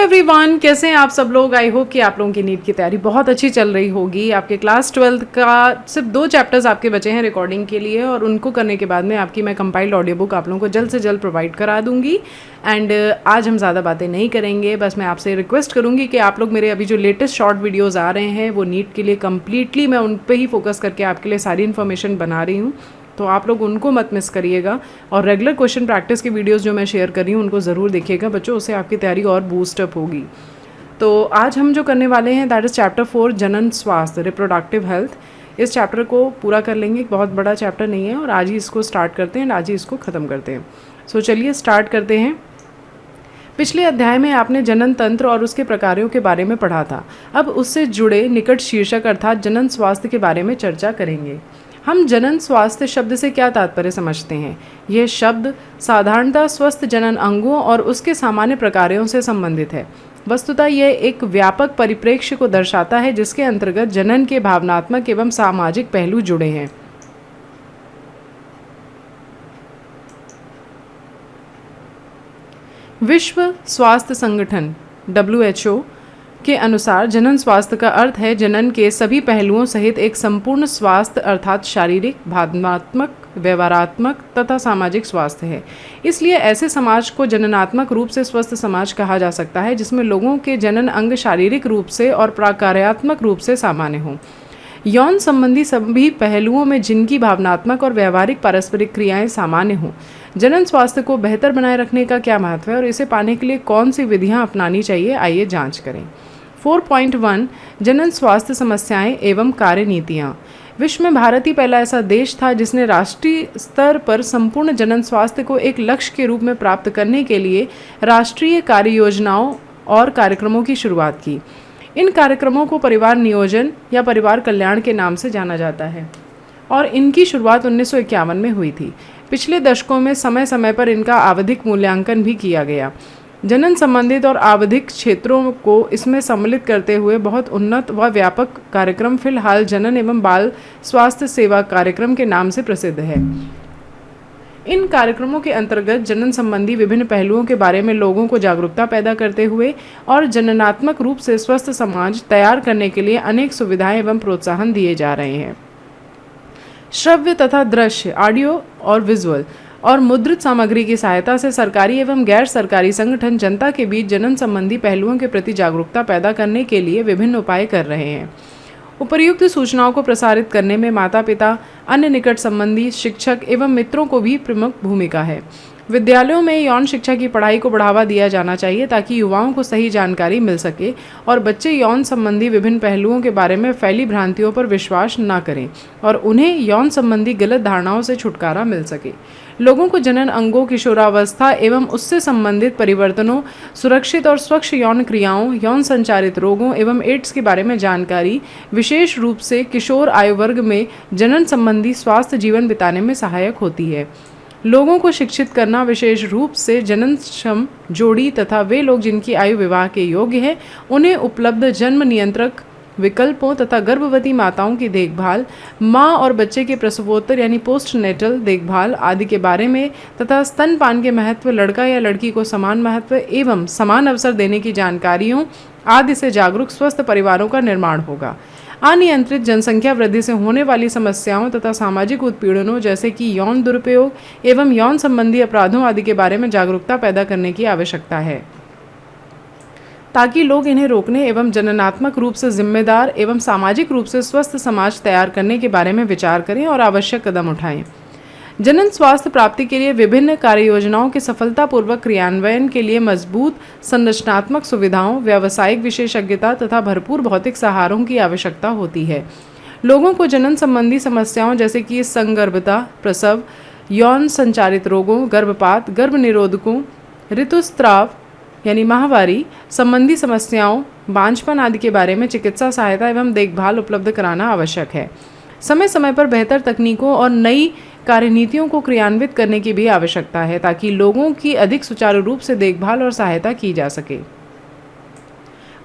Everyone, कैसे हैं आप सब लोग। आई होप कि आप लोगों की नीट की तैयारी बहुत अच्छी चल रही होगी। आपके क्लास 12th का सिर्फ 2 चैप्टर्स आपके बचे हैं रिकॉर्डिंग के लिए, और उनको करने के बाद में आपकी मैं कंपाइल्ड ऑडियो बुक आप लोगों को जल्द से जल्द प्रोवाइड करा दूंगी। एंड आज हम ज़्यादा बातें नहीं करेंगे, बस मैं आपसे रिक्वेस्ट करूँगी कि आप लोग मेरे अभी जो लेटेस्ट शॉर्ट वीडियोज़ आ रहे हैं वो नीट के लिए कम्प्लीटली मैं उन पर ही फोकस करके आपके लिए सारी इन्फॉर्मेशन बना रही हूँ, तो आप लोग उनको मत मिस करिएगा। और रेगुलर क्वेश्चन प्रैक्टिस की वीडियोस जो मैं शेयर कर रही हूँ उनको ज़रूर देखिएगा बच्चों, उससे आपकी तैयारी और बूस्टअप होगी। तो आज हम जो करने वाले हैं दैट इज़ चैप्टर 4 जनन स्वास्थ्य, रिप्रोडक्टिव हेल्थ। इस चैप्टर को पूरा कर लेंगे, बहुत बड़ा चैप्टर नहीं है, और आज ही इसको स्टार्ट करते हैं, आज ही इसको ख़त्म करते हैं। सो चलिए स्टार्ट करते हैं। पिछले अध्याय में आपने जनन तंत्र और उसके प्रकारों के बारे में पढ़ा था। अब उससे जुड़े निकट शीर्षक अर्थात जनन स्वास्थ्य के बारे में चर्चा करेंगे। हम जनन स्वास्थ्य शब्द से क्या तात्पर्य समझते हैं? यह शब्द साधारणतः स्वस्थ जनन अंगों और उसके सामान्य प्रकारों से संबंधित है। वस्तुतः यह एक व्यापक परिप्रेक्ष्य को दर्शाता है जिसके अंतर्गत जनन के भावनात्मक एवं सामाजिक पहलू जुड़े हैं। विश्व स्वास्थ्य संगठन WHO के अनुसार जनन स्वास्थ्य का अर्थ है जनन के सभी पहलुओं सहित एक संपूर्ण स्वास्थ्य अर्थात शारीरिक, भावनात्मक, व्यवहारात्मक तथा सामाजिक स्वास्थ्य है। इसलिए ऐसे समाज को जननात्मक रूप से स्वस्थ समाज कहा जा सकता है जिसमें लोगों के जनन अंग शारीरिक रूप से और प्रकार्यात्मक रूप से सामान्य हों। यौन संबंधी सभी पहलुओं में जिनकी भावनात्मक और व्यवहारिक पारस्परिक क्रियाएं सामान्य हों। जनन स्वास्थ्य को बेहतर बनाए रखने का क्या महत्व है और इसे पाने के लिए कौन सी विधियां अपनानी चाहिए, आइए जांच करें। 4.1 जनन स्वास्थ्य समस्याएं एवं कार्यनीतियाँ। विश्व में भारत ही पहला ऐसा देश था जिसने राष्ट्रीय स्तर पर संपूर्ण जनन स्वास्थ्य को एक लक्ष्य के रूप में प्राप्त करने के लिए राष्ट्रीय कार्य योजनाओं और कार्यक्रमों की शुरुआत की। इन कार्यक्रमों को परिवार नियोजन या परिवार कल्याण के नाम से जाना जाता है और इनकी शुरुआत 1951 में हुई थी। पिछले दशकों में समय समय पर इनका आवधिक मूल्यांकन भी किया गया। जनन संबंधित और आवधिक क्षेत्रों को इसमें सम्मिलित करते हुए बहुत उन्नत व व्यापक कार्यक्रम फिलहाल जनन एवं बाल स्वास्थ्य सेवा कार्यक्रम के नाम से प्रसिद्ध है। इन कार्यक्रमों के अंतर्गत जनन संबंधी विभिन्न पहलुओं के बारे में लोगों को जागरूकता पैदा करते हुए और जननात्मक रूप से स्वस्थ समाज तैयार करने के लिए अनेक सुविधाएं एवं प्रोत्साहन दिए जा रहे हैं। श्रव्य तथा दृश्य, ऑडियो और विजुअल और मुद्रित सामग्री की सहायता से सरकारी एवं गैर सरकारी संगठन जनता के बीच जनन संबंधी पहलुओं के प्रति जागरूकता पैदा करने के लिए विभिन्न उपाय कर रहे हैं। उपर्युक्त सूचनाओं को प्रसारित करने में माता पिता, अन्य निकट संबंधी, शिक्षक एवं मित्रों को भी प्रमुख भूमिका है। विद्यालयों में यौन शिक्षा की पढ़ाई को बढ़ावा दिया जाना चाहिए ताकि युवाओं को सही जानकारी मिल सके और बच्चे यौन संबंधी विभिन्न पहलुओं के बारे में फैली भ्रांतियों पर विश्वास न करें और उन्हें यौन संबंधी गलत धारणाओं से छुटकारा मिल सके। लोगों को जनन अंगों, किशोरावस्था एवं उससे संबंधित परिवर्तनों, सुरक्षित और स्वच्छ यौन क्रियाओं, यौन संचारित रोगों एवं एड्स के बारे में जानकारी विशेष रूप से किशोर आयु वर्ग में जनन संबंधी स्वास्थ्य जीवन बिताने में सहायक होती है। लोगों को शिक्षित करना विशेष रूप से जननक्षम जोड़ी तथा वे लोग जिनकी आयु विवाह के योग्य है उन्हें उपलब्ध जन्म नियंत्रक विकल्पों तथा गर्भवती माताओं की देखभाल, माँ और बच्चे के प्रसवोत्तर यानी पोस्टनेटल देखभाल आदि के बारे में तथा स्तनपान के महत्व, लड़का या लड़की को समान महत्व एवं समान अवसर देने की जानकारियों आदि से जागरूक स्वस्थ परिवारों का निर्माण होगा। अनियंत्रित जनसंख्या वृद्धि से होने वाली समस्याओं तथा सामाजिक उत्पीड़नों जैसे कि यौन दुरुपयोग एवं यौन संबंधी अपराधों आदि के बारे में जागरूकता पैदा करने की आवश्यकता है ताकि लोग इन्हें रोकने एवं जननात्मक रूप से जिम्मेदार एवं सामाजिक रूप से स्वस्थ समाज तैयार करने के बारे में विचार करें और आवश्यक कदम उठाएं। जनन स्वास्थ्य प्राप्ति के लिए विभिन्न कार्य योजनाओं के सफलतापूर्वक क्रियान्वयन के लिए मजबूत संरचनात्मक सुविधाओं, व्यावसायिक विशेषज्ञता तथा भरपूर भौतिक सहारों की आवश्यकता होती है। लोगों को जनन संबंधी समस्याओं जैसे कि संगर्भता, प्रसव, यौन संचारित रोगों, गर्भपात, गर्भ निरोधकों, ऋतुस्राव यानी माहवारी संबंधी समस्याओं, बांझपन आदि के बारे में चिकित्सा सहायता एवं देखभाल उपलब्ध कराना आवश्यक है। समय समय पर बेहतर तकनीकों और नई कार्यनीतियों को क्रियान्वित करने की भी आवश्यकता है ताकि लोगों की अधिक सुचारू रूप से देखभाल और सहायता की जा सके।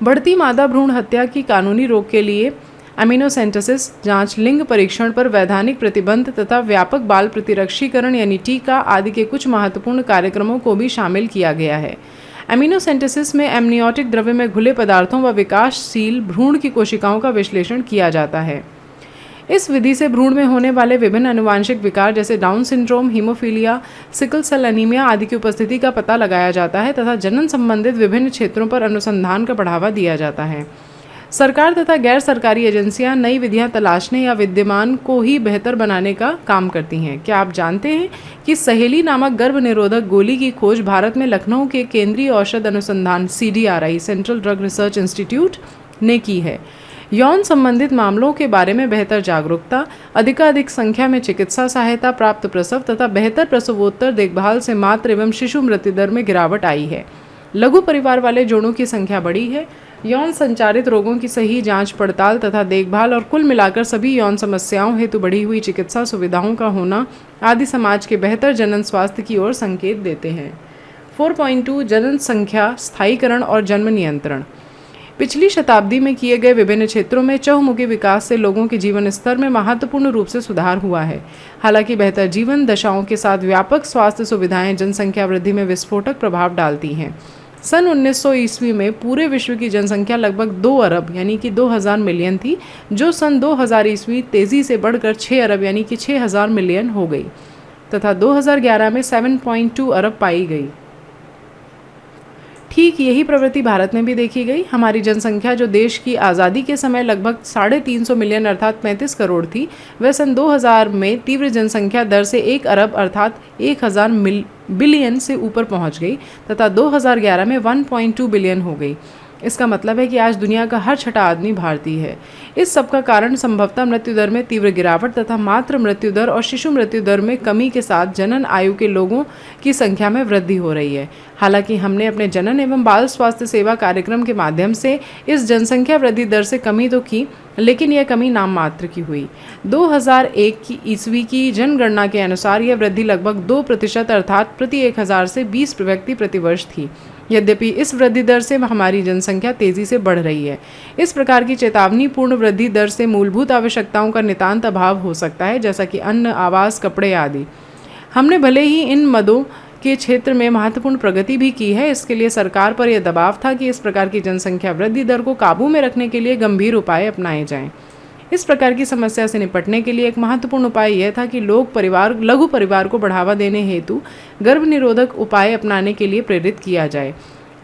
बढ़ती मादा भ्रूण हत्या की कानूनी रोक के लिए एमिनोसेंटेसिस जांच, लिंग परीक्षण पर वैधानिक प्रतिबंध तथा व्यापक बाल प्रतिरक्षीकरण यानी टीका आदि के कुछ महत्वपूर्ण कार्यक्रमों को भी शामिल किया गया है। एमिनोसेंटेसिस में एमनियोटिक द्रव्य में घुले पदार्थों व विकासशील भ्रूण की कोशिकाओं का विश्लेषण किया जाता है। इस विधि से भ्रूण में होने वाले विभिन्न आनुवांशिक विकार जैसे Down syndrome, haemophilia, sickle cell anaemia आदि की उपस्थिति का पता लगाया जाता है तथा जनन संबंधित विभिन्न क्षेत्रों पर अनुसंधान का बढ़ावा दिया जाता है। सरकार तथा गैर सरकारी एजेंसियां नई विधियां तलाशने या विद्यमान को ही बेहतर बनाने का काम करती हैं। क्या आप जानते हैं कि सहेली नामक गर्भ निरोधक गोली की खोज भारत में लखनऊ के केंद्रीय औषध अनुसंधान CDRI central drug research institute ने की है। यौन संबंधित मामलों के बारे में बेहतर जागरूकता, अधिकाधिक संख्या में चिकित्सा सहायता प्राप्त प्रसव तथा बेहतर प्रसवोत्तर देखभाल से मातृ एवं शिशु मृत्यु दर में गिरावट आई है। लघु परिवार वाले जोड़ों की संख्या बढ़ी है। यौन संचारित रोगों की सही जांच पड़ताल तथा देखभाल और कुल मिलाकर सभी यौन समस्याओं हेतु बढ़ी हुई चिकित्सा सुविधाओं का होना आदि समाज के बेहतर जनन स्वास्थ्य की ओर संकेत देते हैं। 4.2 जनन संख्या स्थायीकरण और जन्म नियंत्रण। पिछली शताब्दी में किए गए विभिन्न क्षेत्रों में चहुमुखी विकास से लोगों के जीवन स्तर में महत्वपूर्ण रूप से सुधार हुआ है। हालांकि बेहतर जीवन दशाओं के साथ व्यापक स्वास्थ्य सुविधाएं जनसंख्या वृद्धि में विस्फोटक प्रभाव डालती हैं। सन 1900 ईस्वी में पूरे विश्व की जनसंख्या लगभग 2 अरब यानी कि 2000 मिलियन थी, जो सन 2000 ईस्वी तेजी से बढ़कर 6 अरब यानी कि 6000 मिलियन हो गई तथा 2011 में 7.2 अरब पाई गई। ठीक यही प्रवृत्ति भारत में भी देखी गई। हमारी जनसंख्या जो देश की आज़ादी के समय लगभग 350 मिलियन अर्थात 35 करोड़ थी, वह सन 2000 में तीव्र जनसंख्या दर से 1 अरब अर्थात 1000 बिलियन से ऊपर पहुंच गई तथा 2011 में 1.2 बिलियन हो गई। इसका मतलब है कि आज दुनिया का हर छठा आदमी भारतीय है। इस सब का कारण संभवतः मृत्यु दर में तीव्र गिरावट तथा मातृ मृत्यु दर और शिशु मृत्यु दर में कमी के साथ जनन आयु के लोगों की संख्या में वृद्धि हो रही है। हालांकि हमने अपने जनन एवं बाल स्वास्थ्य सेवा कार्यक्रम के माध्यम से इस जनसंख्या वृद्धि दर से कमी तो की, लेकिन यह कमी नाम मात्र की हुई। 2001 की ईस्वी की जनगणना के अनुसार यह वृद्धि लगभग 2% अर्थात प्रति 1000 से 20 व्यक्ति प्रतिवर्ष थी। यद्यपि इस वृद्धि दर से हमारी जनसंख्या तेजी से बढ़ रही है। इस प्रकार की चेतावनीपूर्ण वृद्धि दर से मूलभूत आवश्यकताओं का नितांत अभाव हो सकता है, जैसा कि अन्न, आवास, कपड़े आदि। हमने भले ही इन मदों के क्षेत्र में महत्वपूर्ण प्रगति भी की है, इसके लिए सरकार पर यह दबाव था कि इस प्रकार की जनसंख्या वृद्धि दर को काबू में रखने के लिए गंभीर उपाय अपनाए जाएं। इस प्रकार की समस्या से निपटने के लिए एक महत्वपूर्ण उपाय यह था कि लघु परिवार को बढ़ावा देने हेतु गर्भ निरोधक उपाय अपनाने के लिए प्रेरित किया जाए।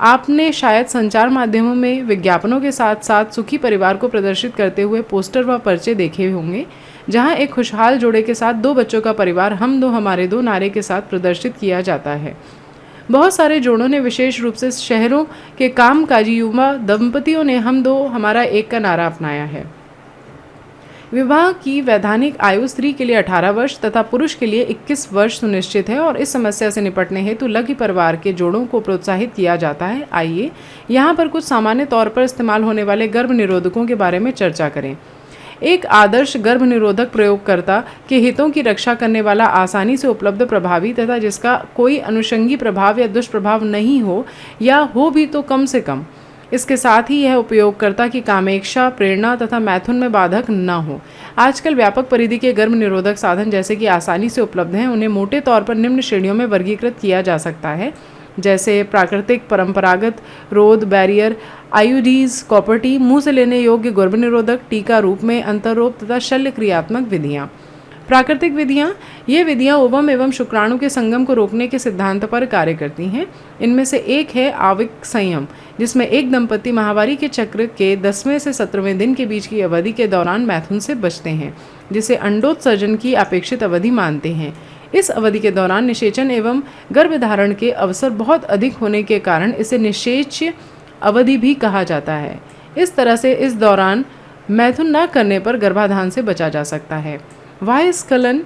आपने शायद संचार माध्यमों में विज्ञापनों के साथ साथ सुखी परिवार को प्रदर्शित करते हुए पोस्टर व पर्चे देखे होंगे, जहां एक खुशहाल जोड़े के साथ 2 बच्चों का परिवार हम दो हमारे दो नारे के साथ प्रदर्शित किया जाता है। बहुत सारे जोड़ों ने, विशेष रूप से शहरों के कामकाजी युवा दंपतियों ने हम दो हमारा एक का नारा अपनाया है। विवाह की वैधानिक आयु स्त्री के लिए 18 वर्ष तथा पुरुष के लिए 21 वर्ष सुनिश्चित है और इस समस्या से निपटने हेतु लघु परिवार के जोड़ों को प्रोत्साहित किया जाता है। आइए यहाँ पर कुछ सामान्य तौर पर इस्तेमाल होने वाले गर्भ निरोधकों के बारे में चर्चा करें। एक आदर्श गर्भ निरोधक प्रयोगकर्ता के हितों की रक्षा करने वाला, आसानी से उपलब्ध, प्रभावी तथा जिसका कोई अनुषंगी प्रभाव या दुष्प्रभाव नहीं हो या हो भी तो कम से कम। इसके साथ ही यह उपयोगकर्ता की कामेक्षा, प्रेरणा तथा मैथुन में बाधक न हो। आजकल व्यापक परिधि के गर्भ निरोधक साधन जैसे कि आसानी से उपलब्ध हैं, उन्हें मोटे तौर पर निम्न श्रेणियों में वर्गीकृत किया जा सकता है, जैसे प्राकृतिक, परंपरागत, रोध, बैरियर, आईयूडीज, कॉपर टी, मुंह से लेने योग्य गर्भ निरोधक, टीका रूप में, अंतरोप तथा शल्य क्रियात्मक विधियाँ। प्राकृतिक विधियाँ, ये विधियाँ ओवम एवं शुक्राणु के संगम को रोकने के सिद्धांत पर कार्य करती हैं। इनमें से एक है आवयव संयम, जिसमें एक दंपति माहवारी के चक्र के 10वें से 17वें दिन के बीच की अवधि के दौरान मैथुन से बचते हैं, जिसे अंडोत्सर्जन की अपेक्षित अवधि मानते हैं। इस अवधि के दौरान निषेचन एवं गर्भधारण के अवसर बहुत अधिक होने के कारण इसे निषेच्य अवधि भी कहा जाता है। इस तरह से इस दौरान मैथुन न करने पर गर्भाधान से बचा जा सकता है। वायुस्खलन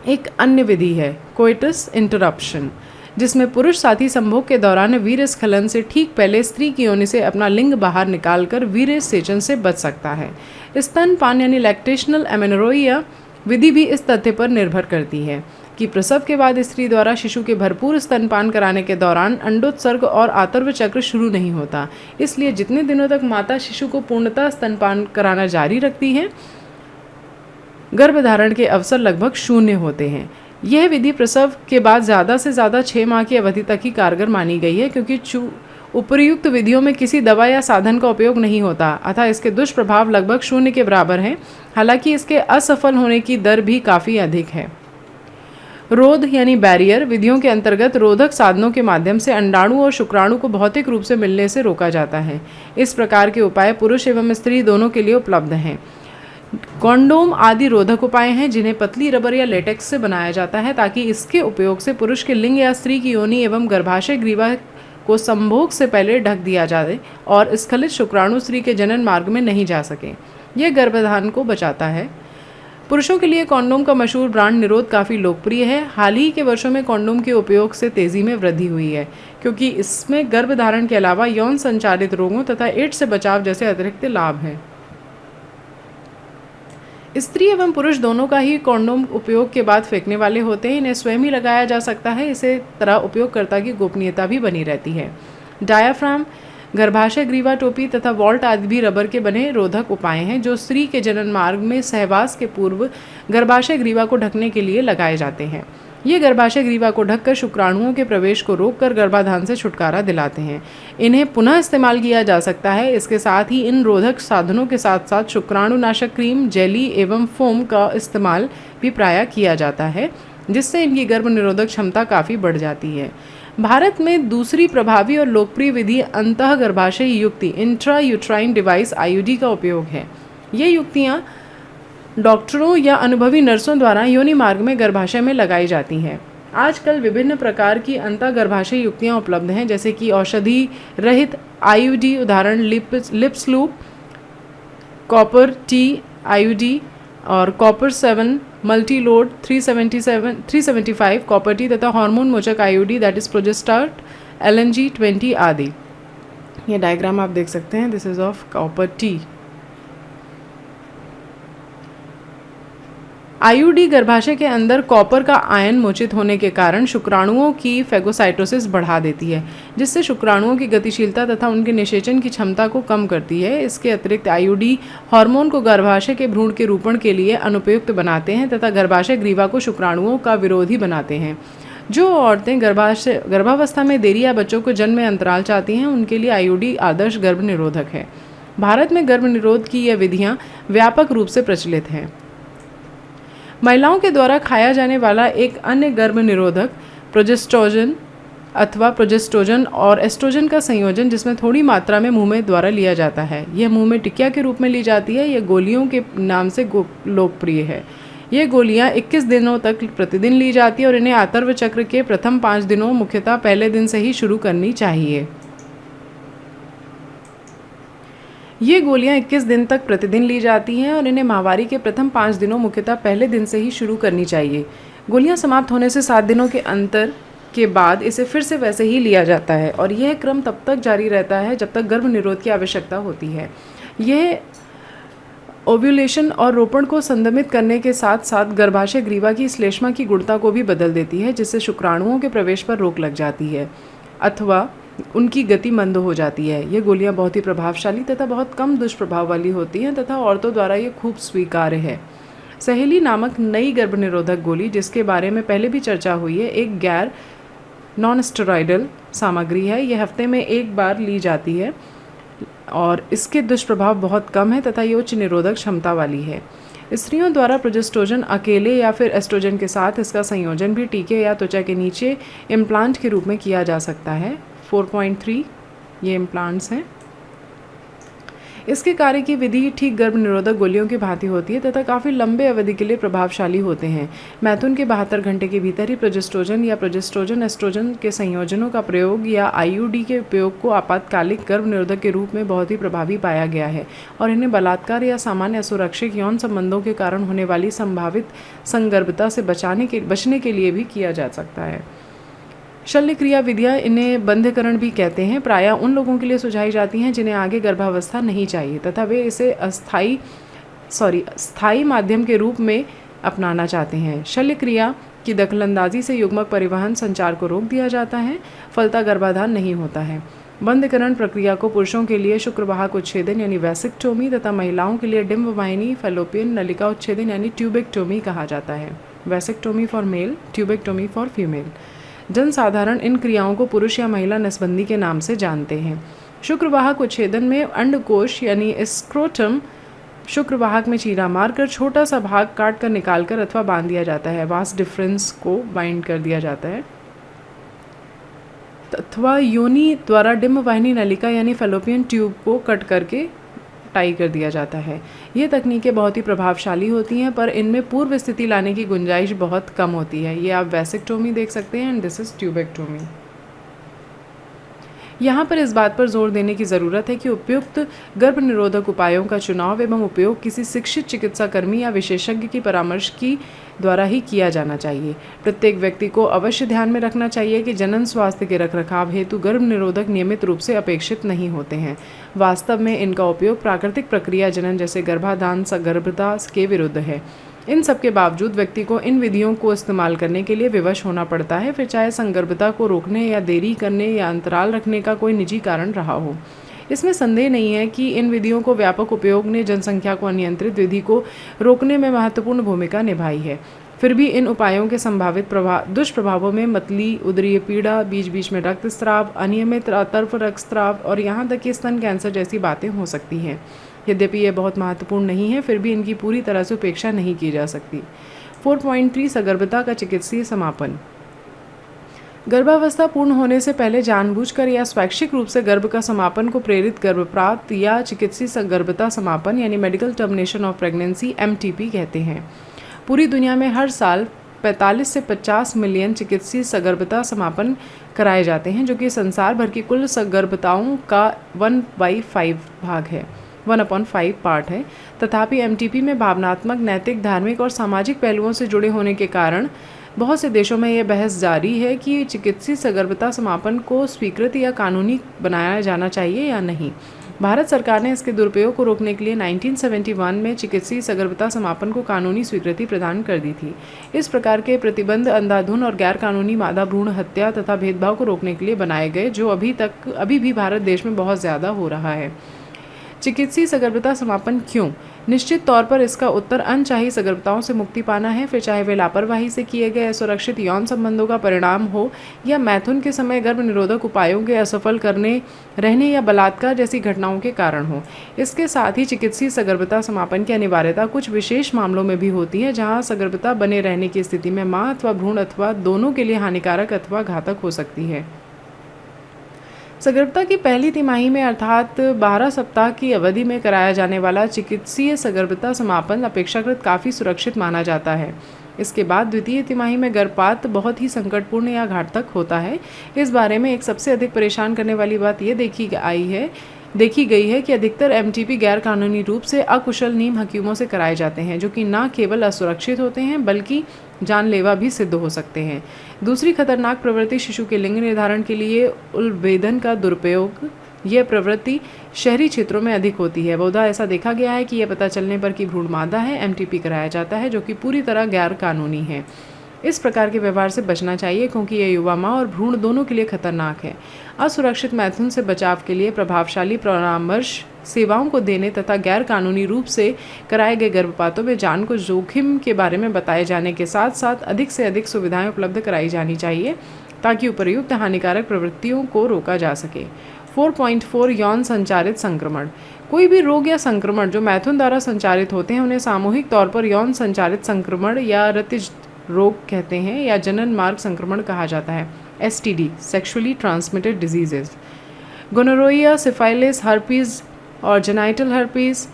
एक अन्य विधि है, कोइटस इंटरप्शन, जिसमें पुरुष साथी संभोग के दौरान वीर्य स्खलन से ठीक पहले स्त्री की योनि से अपना लिंग बाहर निकालकर वीर्य सेचन से बच सकता है। स्तनपान यानी लैक्टेशनल एमेनोरेया विधि भी इस तथ्य पर निर्भर करती है कि प्रसव के बाद स्त्री द्वारा शिशु के भरपूर स्तनपान कराने के दौरान अंडोत्सर्ग और आतर्व चक्र शुरू नहीं होता। इसलिए जितने दिनों तक माता शिशु को पूर्णतः स्तनपान कराना जारी रखती है, गर्भधारण के अवसर लगभग शून्य होते हैं। यह विधि प्रसव के बाद ज़्यादा से ज़्यादा 6 माह की अवधि तक ही कारगर मानी गई है, क्योंकि उपर्युक्त विधियों में किसी दवा या साधन का उपयोग नहीं होता, अतः इसके दुष्प्रभाव लगभग शून्य के बराबर हैं। हालांकि इसके असफल होने की दर भी काफ़ी अधिक है। रोध यानी बैरियर विधियों के अंतर्गत रोधक साधनों के माध्यम से अंडाणु और शुक्राणु को भौतिक रूप से मिलने से रोका जाता है। इस प्रकार के उपाय पुरुष एवं स्त्री दोनों के लिए उपलब्ध हैं। कॉन्डोम आदि रोधक उपाय हैं जिन्हें पतली रबर या लेटेक्स से बनाया जाता है, ताकि इसके उपयोग से पुरुष के लिंग या स्त्री की योनि एवं गर्भाशय ग्रीवा को संभोग से पहले ढक दिया जाए और स्खलित शुक्राणु स्त्री के जनन मार्ग में नहीं जा सके। यह गर्भाधान को बचाता है। पुरुषों के लिए कॉन्डोम का मशहूर ब्रांड निरोध काफ़ी लोकप्रिय है। हाल ही के वर्षों में कॉन्डोम के उपयोग से तेज़ी में वृद्धि हुई है, क्योंकि इसमें गर्भधारण के अलावा यौन संचालित रोगों तथा एड्स से बचाव जैसे अतिरिक्त लाभ हैं। स्त्री एवं पुरुष दोनों का ही कॉन्डोम उपयोग के बाद फेंकने वाले होते हैं। इन्हें स्वयं ही लगाया जा सकता है। इसे तरह उपयोगकर्ता की गोपनीयता भी बनी रहती है। डायाफ्राम, गर्भाशय ग्रीवा टोपी तथा वॉल्ट आदि भी रबर के बने रोधक उपाय हैं, जो स्त्री के जनन मार्ग में सहवास के पूर्व गर्भाशय ग्रीवा को ढकने के लिए लगाए जाते हैं। ये गर्भाशय ग्रीवा को ढककर शुक्राणुओं के प्रवेश को रोककर गर्भाधान से छुटकारा दिलाते हैं। इन्हें पुनः इस्तेमाल किया जा सकता है। इसके साथ ही इन रोधक साधनों के साथ साथ शुक्राणुनाशक क्रीम, जेली एवं फोम का इस्तेमाल भी प्रायः किया जाता है, जिससे इनकी गर्भ निरोधक क्षमता काफ़ी बढ़ जाती है। भारत में दूसरी प्रभावी और लोकप्रिय विधि अंतः गर्भाशय युक्ति इंट्रा यूट्राइन डिवाइस IUD का उपयोग है। ये युक्तियाँ डॉक्टरों या अनुभवी नर्सों द्वारा योनि मार्ग में गर्भाशय में लगाई जाती हैं। आजकल विभिन्न प्रकार की अंतः गर्भाशय युक्तियाँ उपलब्ध हैं, जैसे कि औषधि रहित IUD, उदाहरण Lippes loop, copper T IUD और copper 7 multi load 375 copper T तथा हार्मोन मोचक IUD that is progestasert LNG 20 आदि। ये डायग्राम आप देख सकते हैं, this is of copper T। IUD गर्भाशय के अंदर कॉपर का आयन मोचित होने के कारण शुक्राणुओं की फेगोसाइटोसिस बढ़ा देती है, जिससे शुक्राणुओं की गतिशीलता तथा उनके निषेचन की क्षमता को कम करती है। इसके अतिरिक्त IUD हार्मोन को गर्भाशय के भ्रूण के रूपण के लिए अनुपयुक्त बनाते हैं तथा गर्भाशय ग्रीवा को शुक्राणुओं का विरोधी बनाते हैं। जो औरतें गर्भावस्था में देरी या बच्चों को जन्म में अंतराल चाहती हैं, उनके लिए IUD आदर्श गर्भ निरोधक है। भारत में गर्भ निरोध की यह विधियाँ व्यापक रूप से प्रचलित हैं। महिलाओं के द्वारा खाया जाने वाला एक अन्य गर्भ निरोधक प्रोजेस्टेरोन अथवा प्रोजेस्टेरोन और एस्ट्रोजन का संयोजन, जिसमें थोड़ी मात्रा में मुंह में द्वारा लिया जाता है। यह मुंह में टिकिया के रूप में ली जाती है। यह गोलियों के नाम से लोकप्रिय है। ये गोलियां 21 दिनों तक प्रतिदिन ली जाती है और इन्हें आतर्व चक्र के प्रथम 5 दिनों, मुख्यतः पहले दिन से ही शुरू करनी चाहिए। ये गोलियां 21 दिन तक प्रतिदिन ली जाती हैं और इन्हें माहवारी के प्रथम 5 दिनों, मुख्यतः पहले दिन से ही शुरू करनी चाहिए। गोलियां समाप्त होने से 7 दिनों के अंतर के बाद इसे फिर से वैसे ही लिया जाता है और यह क्रम तब तक जारी रहता है जब तक गर्भ निरोध की आवश्यकता होती है। यह ओव्यूलेशन और रोपण को संदमित करने के साथ साथ गर्भाशय ग्रीवा की श्लेष्मा की गुणता को भी बदल देती है, जिससे शुक्राणुओं के प्रवेश पर रोक लग जाती है अथवा उनकी गति मंद हो जाती है। ये गोलियां बहुत ही प्रभावशाली तथा बहुत कम दुष्प्रभाव वाली होती हैं तथा औरतों द्वारा ये खूब स्वीकार्य है। सहेली नामक नई गर्भ निरोधक गोली, जिसके बारे में पहले भी चर्चा हुई है, एक गैर नॉन स्टेरॉयडल सामग्री है। यह हफ्ते में एक बार ली जाती है और इसके दुष्प्रभाव बहुत कम है तथा ये उच्च निरोधक क्षमता वाली है। स्त्रियों द्वारा प्रोजेस्टेरोन अकेले या फिर एस्ट्रोजन के साथ इसका संयोजन भी टीके या त्वचा के नीचे इम्प्लांट के रूप में किया जा सकता है। 4.3 ये इम्प्लांट्स हैं। इसके कार्य की विधि ठीक गर्भ निरोधक गोलियों की भांति होती है तथा काफ़ी लंबे अवधि के लिए प्रभावशाली होते हैं। मैथुन के 72 घंटे के भीतर ही प्रोजेस्टेरोन या प्रोजेस्टेरोन एस्ट्रोजन के संयोजनों का प्रयोग या IUD के उपयोग को आपातकालिक गर्भ निरोधक के रूप में बहुत ही प्रभावी पाया गया है और इन्हें बलात्कार या सामान्य असुरक्षित यौन संबंधों के कारण होने वाली संभावित संगर्भता से बचने के लिए भी किया जा सकता है। शल्य क्रिया विधियाँ, इन्हें बंध्यकरण भी कहते हैं, प्रायः उन लोगों के लिए सुझाई जाती हैं जिन्हें आगे गर्भावस्था नहीं चाहिए तथा वे इसे स्थायी माध्यम के रूप में अपनाना चाहते हैं। शल्य क्रिया की दखलंदाजी से युग्मक परिवहन संचार को रोक दिया जाता है, फलता गर्भाधान नहीं होता है। बंध्यकरण प्रक्रिया को पुरुषों के लिए शुक्रवाहक उच्छेदन यानी वैसेक्टोमी तथा महिलाओं के लिए डिम्ब वाहिनी फैलोपियन नलिका उच्छेदन यानी ट्यूबेक्टोमी कहा जाता है। Vasectomy for male, tubectomy for female. जनसाधारण इन क्रियाओं को पुरुष या महिला नसबंदी के नाम से जानते हैं। शुक्रवाहक उच्छेदन में अंडकोश यानी स्क्रोटम शुक्रवाहक में चीरा मारकर छोटा सा भाग काट कर निकाल कर अथवा बांध दिया जाता है। वास डिफरेंस को बाइंड कर दिया जाता है अथवा योनि द्वारा डिम्ब वाहिनी नलिका यानी फेलोपियन ट्यूब को कट करके टाई कर दिया जाता है। ये तकनीकें बहुत ही प्रभावशाली होती हैं, पर इनमें पूर्व स्थिति लाने की गुंजाइश बहुत कम होती है। ये आप वैसेक्टोमी देख सकते हैं एंड दिस इज ट्यूबेक्टोमी। यहाँ पर इस बात पर जोर देने की ज़रूरत है कि उपयुक्त गर्भ निरोधक उपायों का चुनाव एवं उपयोग किसी शिक्षित चिकित्सा कर्मी या विशेषज्ञ की परामर्श की द्वारा ही किया जाना चाहिए। प्रत्येक व्यक्ति को अवश्य ध्यान में रखना चाहिए कि जनन स्वास्थ्य के रखरखाव हेतु गर्भ निरोधक नियमित रूप से अपेक्षित नहीं होते हैं। वास्तव में इनका उपयोग प्राकृतिक प्रक्रिया जनन जैसे गर्भाधान सगर्भता के विरुद्ध है। इन सब के बावजूद व्यक्ति को इन विधियों को इस्तेमाल करने के लिए विवश होना पड़ता है, फिर चाहे संगर्भता को रोकने या देरी करने या अंतराल रखने का कोई निजी कारण रहा हो। इसमें संदेह नहीं है कि इन विधियों को व्यापक उपयोग ने जनसंख्या को अनियंत्रित विधि को रोकने में महत्वपूर्ण भूमिका निभाई है। फिर भी इन उपायों के संभावित दुष्प्रभावों में मतली, उदरीय पीड़ा, बीच बीच में रक्तस्राव, अनियमित अतर्फ रक्तस्राव और यहाँ तक कि स्तन कैंसर जैसी बातें हो सकती हैं। यद्यपि ये बहुत महत्वपूर्ण नहीं है, फिर भी इनकी पूरी तरह से उपेक्षा नहीं की जा सकती। 4.3 सगर्भता का चिकित्सीय समापन। गर्भावस्था पूर्ण होने से पहले जानबूझकर या स्वैच्छिक रूप से गर्भ का समापन को प्रेरित गर्भपात या चिकित्सीय सगर्भता समापन यानी medical termination of pregnancy MTP कहते हैं। पूरी दुनिया में हर साल 45 से 50 मिलियन चिकित्सीय सगर्भता समापन कराए जाते हैं, जो कि संसार भर की कुल सगर्भताओं का 1/5 भाग है, 1/5 पार्ट है। तथापि MTP में भावनात्मक, नैतिक, धार्मिक और सामाजिक पहलुओं से जुड़े होने के कारण बहुत से देशों में यह बहस जारी है कि चिकित्सीय सगर्भता समापन को स्वीकृत या कानूनी बनाया जाना चाहिए या नहीं। भारत सरकार ने इसके दुरुपयोग को रोकने के लिए 1971 में चिकित्सीय सगर्भता समापन को कानूनी स्वीकृति प्रदान कर दी थी। इस प्रकार के प्रतिबंध अंधाधुन और गैर कानूनी मादा भ्रूण हत्या तथा भेदभाव को रोकने के लिए बनाए गए, जो अभी भी भारत देश में बहुत ज़्यादा हो रहा है। चिकित्सीय सगर्भता समापन क्यों? निश्चित तौर पर इसका उत्तर अनचाही सगर्भताओं से मुक्ति पाना है, फिर चाहे वे लापरवाही से किए गए असुरक्षित यौन संबंधों का परिणाम हो या मैथुन के समय गर्भ निरोधक उपायों के असफल रहने या बलात्कार जैसी घटनाओं के कारण हो। इसके साथ ही चिकित्सीय सगर्भता समापन की अनिवार्यता कुछ विशेष मामलों में भी होती है, जहाँ सगर्भता बने रहने की स्थिति में माँ अथवा भ्रूण अथवा दोनों के लिए हानिकारक अथवा घातक हो सकती है। सगर्भता की पहली तिमाही में अर्थात 12 सप्ताह की अवधि में कराया जाने वाला चिकित्सीय सगर्भता समापन अपेक्षाकृत काफ़ी सुरक्षित माना जाता है। इसके बाद द्वितीय तिमाही में गर्भपात बहुत ही संकटपूर्ण या घातक होता है। इस बारे में एक सबसे अधिक परेशान करने वाली बात ये देखी गई है कि अधिकतर MTP गैर कानूनी रूप से अकुशल नीम हकीमों से कराए जाते हैं, जो कि न केवल असुरक्षित होते हैं बल्कि जानलेवा भी सिद्ध हो सकते हैं। दूसरी खतरनाक प्रवृत्ति शिशु के लिंग निर्धारण के लिए उल्बेधन का दुरुपयोग। यह प्रवृत्ति शहरी क्षेत्रों में अधिक होती है। बहुधा ऐसा देखा गया है कि यह पता चलने पर कि भ्रूण मादा है, MTP कराया जाता है, जो कि पूरी तरह गैर कानूनी है। इस प्रकार के व्यवहार से बचना चाहिए, क्योंकि यह युवा माँ और भ्रूण दोनों के लिए खतरनाक है। असुरक्षित मैथुन से बचाव के लिए प्रभावशाली परामर्श सेवाओं को देने तथा गैर कानूनी रूप से कराए गए गर्भपातों में जान को जोखिम के बारे में बताए जाने के साथ साथ अधिक से अधिक सुविधाएं उपलब्ध कराई जानी चाहिए, ताकि उपर्युक्त हानिकारक प्रवृत्तियों को रोका जा सके। 4.4 यौन संचारित संक्रमण। कोई भी रोग या संक्रमण जो मैथुन द्वारा संचारित होते हैं, उन्हें सामूहिक तौर पर यौन संचारित संक्रमण या रतिज रोग कहते हैं, या जनन मार्ग संक्रमण कहा जाता है। STD, sexually transmitted diseases. Gonorrhoea, syphilis, herpes और जेनाइटल हर्पीज,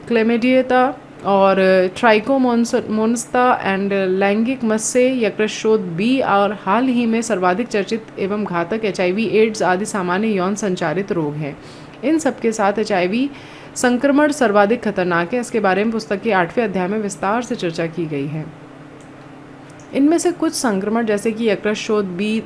क्लेमिडिया और ट्राइकोमोनस्ता एंड लैंगिक मस्से, यकृतशोथ B और हाल ही में सर्वाधिक चर्चित एवं घातक HIV, एड्स आदि सामान्य यौन संचारित रोग हैं। इन सब के साथ HIV संक्रमण सर्वाधिक खतरनाक है। इसके बारे में पुस्तक के 8वें अध्याय में विस्तार से चर्चा की गई है। इनमें से कुछ संक्रमण जैसे कि यकृतशोथ B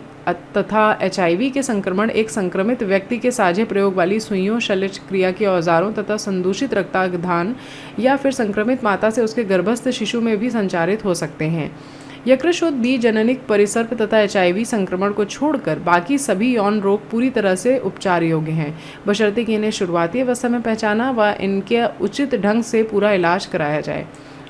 तथा HIV के संक्रमण एक संक्रमित व्यक्ति के साझे प्रयोग वाली सुइयों, शल्य क्रिया के औजारों तथा संदूषित रक्ताधान या फिर संक्रमित माता से उसके गर्भस्थ शिशु में भी संचारित हो सकते हैं। यकृतशोथ B जननिक परिसर्प तथा HIV संक्रमण को छोड़कर बाकी सभी यौन रोग पूरी तरह से उपचार योग्य हैं, बशर्ते कि इन्हें शुरुआती अवस्था में पहचाना व इनके उचित ढंग से पूरा इलाज कराया जाए।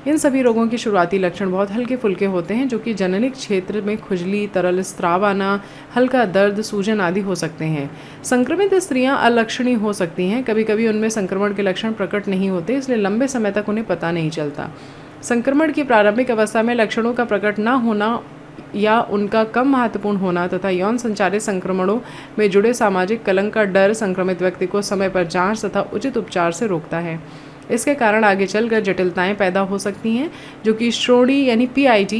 इन सभी रोगों के शुरुआती लक्षण बहुत हल्के फुल्के होते हैं, जो कि जननिक क्षेत्र में खुजली, तरल स्राव आना, हल्का दर्द, सूजन आदि हो सकते हैं। संक्रमित स्त्रियां अलक्षणी हो सकती हैं। कभी कभी उनमें संक्रमण के लक्षण प्रकट नहीं होते, इसलिए लंबे समय तक उन्हें पता नहीं चलता। संक्रमण की प्रारंभिक अवस्था में लक्षणों का प्रकट न होना या उनका कम महत्वपूर्ण होना तथा यौन संचारित संक्रमणों में जुड़े सामाजिक कलंक का डर संक्रमित व्यक्ति को समय पर जांच तथा उचित उपचार से रोकता है। इसके कारण आगे चलकर जटिलताएं पैदा हो सकती हैं, जो कि श्रोणि यानी PIT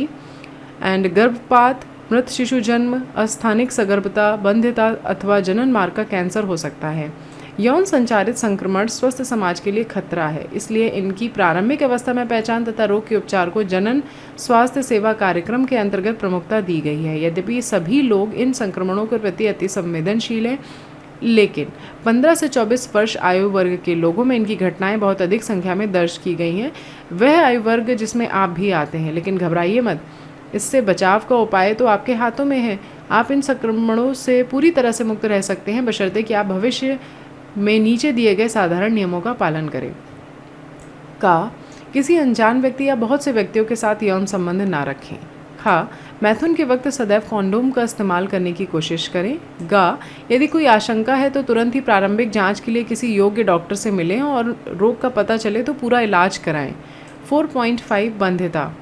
एंड गर्भपात, मृत शिशु जन्म, अस्थानिक सगर्भता, बंध्यता अथवा जनन मार्ग का कैंसर हो सकता है। यौन संचारित संक्रमण स्वस्थ समाज के लिए खतरा है, इसलिए इनकी प्रारंभिक अवस्था में पहचान तथा रोग के उपचार को जनन स्वास्थ्य सेवा कार्यक्रम के अंतर्गत प्रमुखता दी गई है। यद्यपि सभी लोग इन संक्रमणों के प्रति अति संवेदनशील हैं, लेकिन 15 से 24 वर्ष आयु वर्ग के लोगों में इनकी घटनाएं बहुत अधिक संख्या में दर्ज की गई हैं। वह आयु वर्ग जिसमें आप भी आते हैं, लेकिन घबराइए मत। इससे बचाव का उपाय तो आपके हाथों में है। आप इन संक्रमणों से पूरी तरह से मुक्त रह सकते हैं, बशर्ते कि आप भविष्य में नीचे दिए गए साधारण नियमों का पालन करें। किसी अनजान व्यक्ति या बहुत से व्यक्तियों के साथ यौन संबंध ना रखें। मैथुन के वक्त सदैव कॉन्डोम का इस्तेमाल करने की कोशिश करें। यदि कोई आशंका है तो तुरंत ही प्रारंभिक जांच के लिए किसी योग्य डॉक्टर से मिलें और रोग का पता चले तो पूरा इलाज कराएं। 4.5 बंध्यता,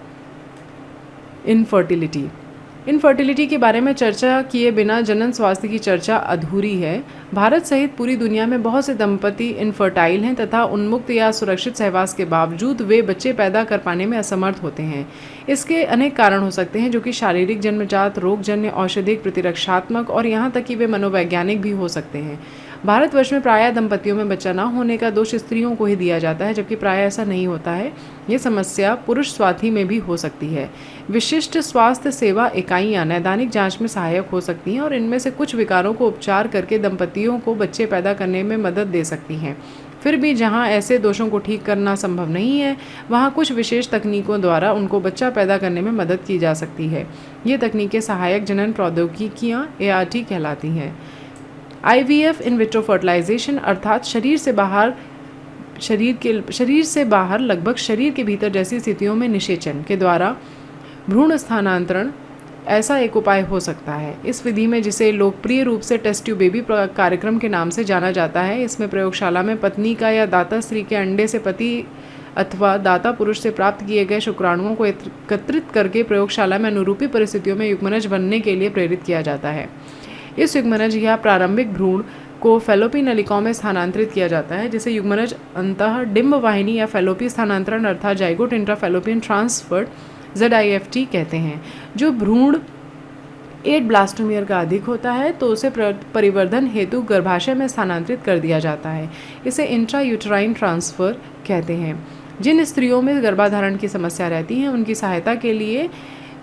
इनफर्टिलिटी के बारे में चर्चा किए बिना जनन स्वास्थ्य की चर्चा अधूरी है। भारत सहित पूरी दुनिया में बहुत से दंपति इनफर्टाइल हैं तथा उन्मुक्त या सुरक्षित सहवास के बावजूद वे बच्चे पैदा कर पाने में असमर्थ होते हैं। इसके अनेक कारण हो सकते हैं, जो कि शारीरिक, जन्मजात, रोगजन्य, औषधिक, प्रतिरक्षात्मक और यहाँ तक कि वे मनोवैज्ञानिक भी हो सकते हैं। भारतवर्ष में प्रायः दंपतियों में बच्चा न होने का दोष स्त्रियों को ही दिया जाता है, जबकि प्रायः ऐसा नहीं होता है। ये समस्या पुरुष स्वास्थ्य में भी हो सकती है। विशिष्ट स्वास्थ्य सेवा इकाइयाँ नैदानिक जांच में सहायक हो सकती हैं और इनमें से कुछ विकारों को उपचार करके दंपतियों को बच्चे पैदा करने में मदद दे सकती हैं। फिर भी जहाँ ऐसे दोषों को ठीक करना संभव नहीं है, वहाँ कुछ विशेष तकनीकों द्वारा उनको बच्चा पैदा करने में मदद की जा सकती है। ये तकनीकें सहायक जनन प्रौद्योगिकियाँ ART कहलाती हैं। IVF इन विट्रो फर्टिलाइजेशन अर्थात शरीर से बाहर लगभग शरीर के भीतर जैसी स्थितियों में निषेचन के द्वारा भ्रूण स्थानांतरण ऐसा एक उपाय हो सकता है। इस विधि में, जिसे लोकप्रिय रूप से टेस्ट ट्यूब बेबी कार्यक्रम के नाम से जाना जाता है, इसमें प्रयोगशाला में पत्नी का या दाता स्त्री के अंडे से पति अथवा दाता पुरुष से प्राप्त किए गए शुक्राणुओं को एकत्रित करके प्रयोगशाला में अनुरूपी परिस्थितियों में युग्मनज बनने के लिए प्रेरित किया जाता है। इस युग्मनज या प्रारंभिक भ्रूण को फैलोपी नलिकाओं में स्थानांतरित किया जाता है, जिसे युग्मनज अंतः डिंब वाहिनी या फैलोपी स्थानांतरण अर्थात जाइगोट इंट्राफैलोपियन ट्रांसफर ZIFT कहते हैं। जो भ्रूण 8 ब्लास्टोमियर का अधिक होता है तो उसे परिवर्धन हेतु गर्भाशय में स्थानांतरित कर दिया जाता है। इसे इंट्रायूटराइन ट्रांसफ़र कहते हैं। जिन स्त्रियों में गर्भाधारण की समस्या रहती है, उनकी सहायता के लिए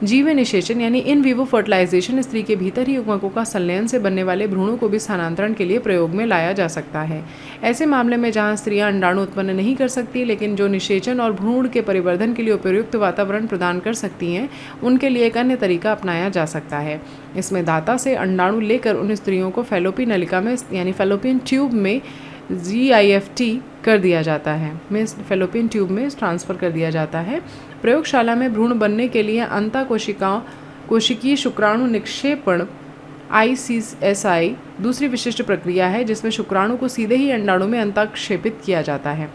जीव निषेचन यानी इन विवो फर्टिलाइजेशन स्त्री के भीतर ही युग्मकों का संलयन से बनने वाले भ्रूणों को भी स्थानांतरण के लिए प्रयोग में लाया जा सकता है। ऐसे मामले में जहां स्त्रियां अंडाणु उत्पन्न नहीं कर सकती, लेकिन जो निषेचन और भ्रूण के परिवर्धन के लिए उपयुक्त वातावरण प्रदान कर सकती हैं, उनके लिए एक अन्य तरीका अपनाया जा सकता है। इसमें दाता से अंडाणु लेकर उन स्त्रियों को फैलोपी नलिका में यानी फैलोपियन ट्यूब में GIFT कर दिया जाता है, फैलोपियन ट्यूब में ट्रांसफ़र कर दिया जाता है। प्रयोगशाला में भ्रूण बनने के लिए कोशिकीय शुक्राणु निक्षेपण ICSI दूसरी विशिष्ट प्रक्रिया है, जिसमें शुक्राणु को सीधे ही अंडाणु में अंतःक्षेपित किया जाता है।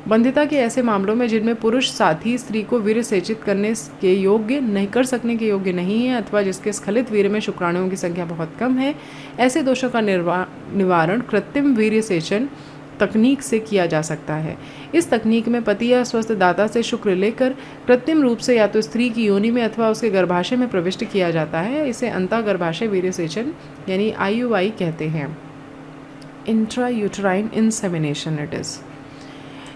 बंध्यता के ऐसे मामलों में जिनमें पुरुष साथी स्त्री को वीर्य सेचित करने के योग्य नहीं कर सकने के योग्य नहीं है अथवा जिसके स्खलित वीर्य में शुक्राणुओं की संख्या बहुत कम है, ऐसे दोषों का निवारण कृत्रिम वीर्य सेचन तकनीक से किया जा सकता है। इस तकनीक में पति या स्वस्थ दाता से शुक्र लेकर कृत्रिम रूप से या तो स्त्री की योनि में अथवा उसके गर्भाशय में प्रविष्ट किया जाता है। इसे अंतःगर्भाशय वीर्य सेचन यानी IUI कहते हैं। Intrauterine insemination it is.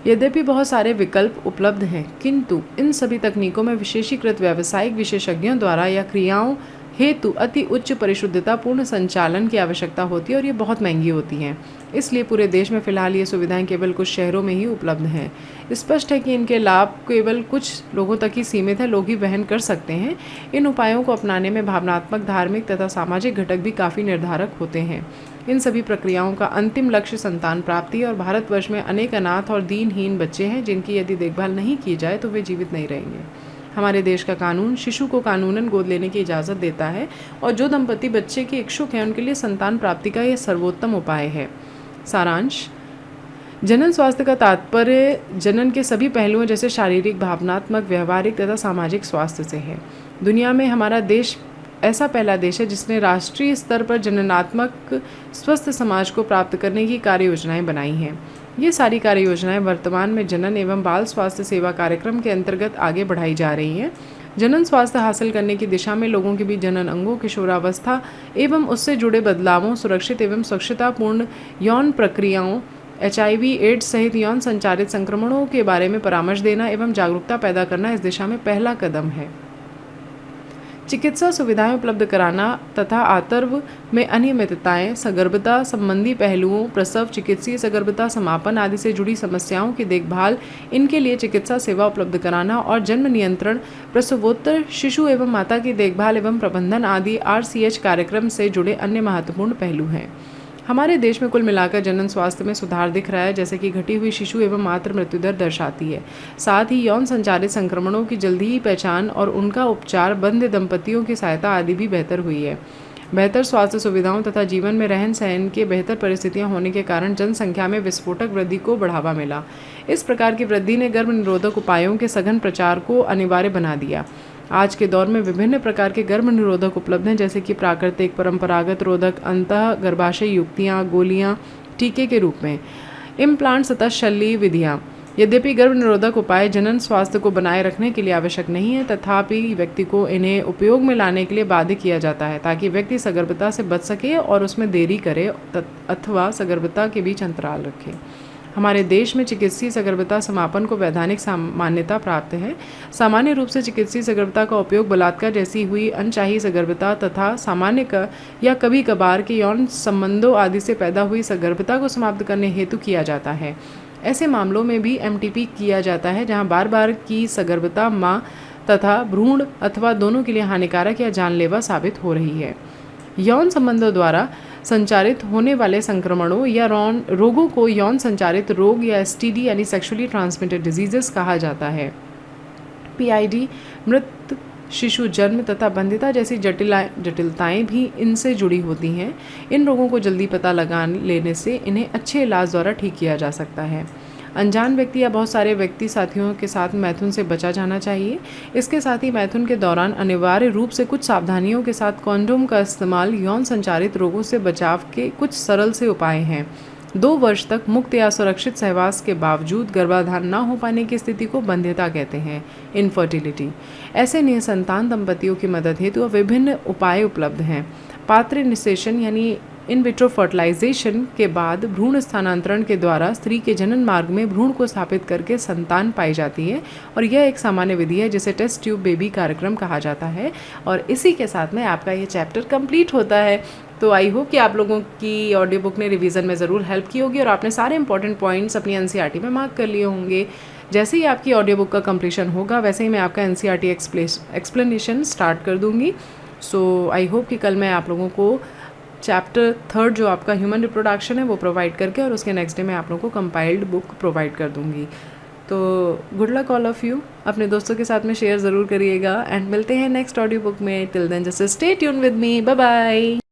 यद्यपि बहुत सारे विकल्प उपलब्ध हैं, किंतु इन सभी तकनीकों में विशेषीकृत व्यावसायिक विशेषज्ञों द्वारा या क्रियाओं हेतु अति उच्च परिशुद्धतापूर्ण संचालन की आवश्यकता होती है और ये बहुत महंगी होती हैं। इसलिए पूरे देश में फ़िलहाल ये सुविधाएं केवल कुछ शहरों में ही उपलब्ध हैं। स्पष्ट है कि इनके लाभ केवल कुछ लोगों तक ही सीमित है, लोग ही वहन कर सकते हैं। इन उपायों को अपनाने में भावनात्मक, धार्मिक तथा सामाजिक घटक भी काफ़ी निर्धारक होते हैं। इन सभी प्रक्रियाओं का अंतिम लक्ष्य संतान प्राप्ति और भारतवर्ष में अनेक अनाथ और दीनहीन बच्चे हैं जिनकी यदि देखभाल नहीं की जाए तो वे जीवित नहीं रहेंगे। हमारे देश का कानून शिशु को कानूनन गोद लेने की इजाज़त देता है और जो दंपति बच्चे के इच्छुक हैं उनके लिए संतान प्राप्ति का यह सर्वोत्तम उपाय है। सारांश: जनन स्वास्थ्य का तात्पर्य जनन के सभी पहलुओं जैसे शारीरिक, भावनात्मक, व्यवहारिक तथा सामाजिक स्वास्थ्य से है। दुनिया में हमारा देश ऐसा पहला देश है जिसने राष्ट्रीय स्तर पर जननात्मक स्वस्थ समाज को प्राप्त करने की कार्य योजनाएं बनाई हैं। ये सारी कार्य योजनाएं वर्तमान में जनन एवं बाल स्वास्थ्य सेवा कार्यक्रम के अंतर्गत आगे बढ़ाई जा रही हैं। जनन स्वास्थ्य हासिल करने की दिशा में लोगों के बीच जनन अंगों, किशोरावस्था एवं उससे जुड़े बदलावों, सुरक्षित एवं स्वच्छतापूर्ण यौन प्रक्रियाओं, HIV, एड्स सहित यौन संचारित संक्रमणों के बारे में परामर्श देना एवं जागरूकता पैदा करना इस दिशा में पहला कदम है। चिकित्सा सुविधाएं उपलब्ध कराना तथा आतर्व में अनियमितताएं, सगर्भता संबंधी पहलुओं, प्रसव, चिकित्सीय सगर्भता समापन आदि से जुड़ी समस्याओं की देखभाल, इनके लिए चिकित्सा सेवा उपलब्ध कराना और जन्म नियंत्रण, प्रसवोत्तर शिशु एवं माता की देखभाल एवं प्रबंधन आदि RCH कार्यक्रम से जुड़े अन्य महत्वपूर्ण पहलू हैं। हमारे देश में कुल मिलाकर जनन स्वास्थ्य में सुधार दिख रहा है, जैसे कि घटी हुई शिशु एवं मातृ मृत्यु दर दर्शाती है। साथ ही यौन संचारित संक्रमणों की जल्दी ही पहचान और उनका उपचार, बंध्य दंपतियों की सहायता आदि भी बेहतर हुई है। बेहतर स्वास्थ्य सुविधाओं तथा जीवन में रहन सहन के बेहतर परिस्थितियां होने के कारण जनसंख्या में विस्फोटक वृद्धि को बढ़ावा मिला। इस प्रकार की वृद्धि ने गर्भ निरोधक उपायों के सघन प्रचार को अनिवार्य बना दिया। आज के दौर में विभिन्न प्रकार के गर्भ निरोधक उपलब्ध हैं, जैसे कि प्राकृतिक, परंपरागत रोधक, अंतः गर्भाशय युक्तियाँ, गोलियाँ, टीके के रूप में, इम्प्लांट्स तथा शल्य विधियाँ। यद्यपि गर्भ निरोधक उपाय जनन स्वास्थ्य को बनाए रखने के लिए आवश्यक नहीं है, तथापि व्यक्ति को इन्हें उपयोग में लाने के लिए बाध्य किया जाता है ताकि व्यक्ति सगर्भता से बच सके और उसमें देरी करे अथवा सगर्भता के बीच अंतराल रखे। हमारे देश में चिकित्सीय सगर्भता समापन को वैधानिक मान्यता प्राप्त है। सामान्य रूप से चिकित्सीय सगर्भता का उपयोग बलात्कार जैसी हुई अनचाही सगर्भता तथा सामान्य या कभी कभार के यौन संबंधों आदि से पैदा हुई सगर्भता को समाप्त करने हेतु किया जाता है। ऐसे मामलों में भी MTP किया जाता है जहां बार बार की सगर्भता मां तथा भ्रूण अथवा दोनों के लिए हानिकारक या जानलेवा साबित हो रही है। यौन संबंधों द्वारा संचारित होने वाले संक्रमणों या रोगों को यौन संचारित रोग या STD यानी सेक्सुअली ट्रांसमिटेड डिजीजेस कहा जाता है। PID, मृत शिशु जन्म तथा बंधिता जैसी जटिलताएं भी इनसे जुड़ी होती हैं। इन रोगों को जल्दी पता लगा लेने से इन्हें अच्छे इलाज द्वारा ठीक किया जा सकता है। अनजान व्यक्ति या बहुत सारे व्यक्ति साथियों के साथ मैथुन से बचा जाना चाहिए। इसके साथ ही मैथुन के दौरान अनिवार्य रूप से कुछ सावधानियों के साथ कॉन्डोम का इस्तेमाल यौन संचारित रोगों से बचाव के कुछ सरल से उपाय हैं। 2 वर्ष तक मुक्त या सुरक्षित सहवास के बावजूद गर्भाधान न हो पाने की स्थिति को बंध्यता कहते हैं, इनफर्टिलिटी। ऐसे निसंतान दंपतियों की मदद हेतु विभिन्न उपाय उपलब्ध हैं। पात्र निषेचन यानी इन विट्रो फर्टिलाइजेशन के बाद भ्रूण स्थानांतरण के द्वारा स्त्री के जनन मार्ग में भ्रूण को स्थापित करके संतान पाई जाती है और यह एक सामान्य विधि है जिसे टेस्ट ट्यूब बेबी कार्यक्रम कहा जाता है। और इसी के साथ में आपका ये चैप्टर कंप्लीट होता है। तो आई होप कि आप लोगों की ऑडियो बुक ने रिवीजन में ज़रूर हेल्प की होगी और आपने सारे इंपॉर्टेंट पॉइंट्स अपनी NCERT में मार्क कर लिए होंगे। जैसे ही आपकी ऑडियो बुक का कंप्लीशन होगा वैसे ही मैं आपका NCERT एक्सप्लेनेशन स्टार्ट कर दूँगी। सो आई होप कि कल मैं आप लोगों को चैप्टर 3 जो आपका ह्यूमन रिप्रोडक्शन है वो प्रोवाइड करके और उसके नेक्स्ट डे मैं आप लोगों को कंपाइल्ड बुक प्रोवाइड कर दूंगी। तो good luck all of you. अपने दोस्तों के साथ में शेयर ज़रूर करिएगा एंड मिलते हैं नेक्स्ट ऑडियो बुक में। Till then just stay tune with me. Bye bye.